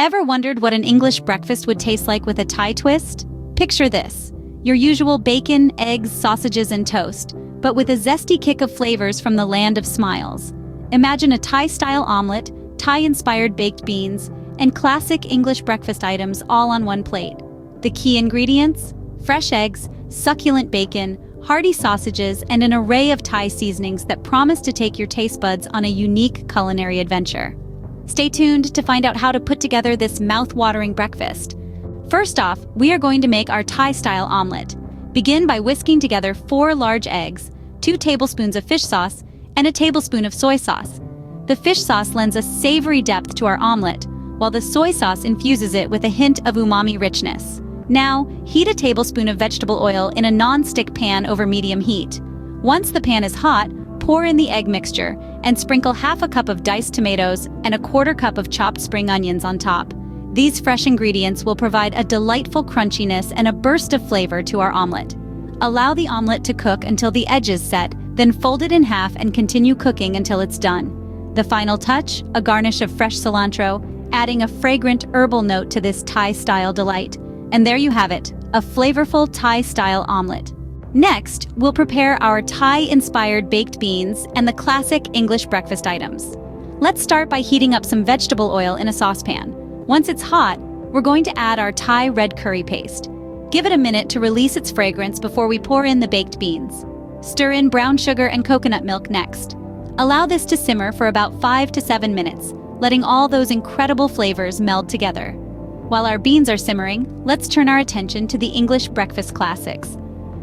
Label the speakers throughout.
Speaker 1: Ever wondered what an English breakfast would taste like with a Thai twist? Picture this: your usual bacon, eggs, sausages, and toast, but with a zesty kick of flavors from the land of smiles. Imagine a Thai-style omelette, Thai-inspired baked beans, and classic English breakfast items all on one plate. The key ingredients? Fresh eggs, succulent bacon, hearty sausages, and an array of Thai seasonings that promise to take your taste buds on a unique culinary adventure. Stay tuned to find out how to put together this mouth-watering breakfast. First off, we are going to make our Thai-style omelette. Begin by whisking together 4 large eggs, 2 tablespoons of fish sauce, and a tablespoon of soy sauce. The fish sauce lends a savory depth to our omelette, while the soy sauce infuses it with a hint of umami richness. Now, heat a tablespoon of vegetable oil in a non-stick pan over medium heat. Once the pan is hot, pour in the egg mixture and sprinkle half a cup of diced tomatoes and a 1/4 cup of chopped spring onions on top. These fresh ingredients will provide a delightful crunchiness and a burst of flavor to our omelette. Allow the omelette to cook until the edges set, then fold it in half and continue cooking until it's done. The final touch, a garnish of fresh cilantro, adding a fragrant herbal note to this Thai-style delight. And there you have it, a flavorful Thai-style omelette. Next, we'll prepare our Thai-inspired baked beans and the classic English breakfast items. Let's start by heating up some vegetable oil in a saucepan. Once it's hot, we're going to add our Thai red curry paste. Give it a minute to release its fragrance before we pour in the baked beans. Stir in brown sugar and coconut milk next. Allow this to simmer for about 5 to 7 minutes, letting all those incredible flavors meld together. While our beans are simmering, let's turn our attention to the English breakfast classics.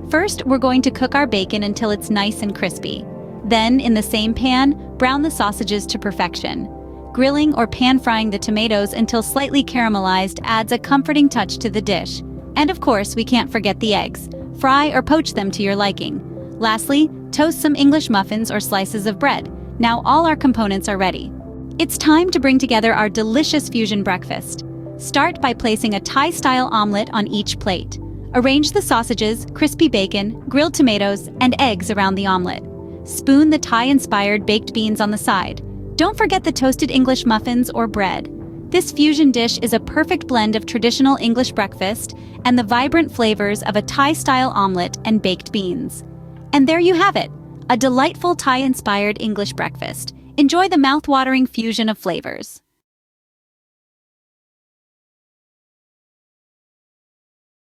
Speaker 1: First, we're going to cook our bacon until it's nice and crispy. Then, in the same pan, brown the sausages to perfection. Grilling or pan-frying the tomatoes until slightly caramelized adds a comforting touch to the dish. And of course, we can't forget the eggs. Fry or poach them to your liking. Lastly, toast some English muffins or slices of bread. Now all our components are ready. It's time to bring together our delicious fusion breakfast. Start by placing a Thai-style omelette on each plate. Arrange the sausages, crispy bacon, grilled tomatoes, and eggs around the omelette. Spoon the Thai-inspired baked beans on the side. Don't forget the toasted English muffins or bread. This fusion dish is a perfect blend of traditional English breakfast and the vibrant flavors of a Thai-style omelette and baked beans. And there you have it, a delightful Thai-inspired English breakfast. Enjoy the mouth-watering fusion of flavors.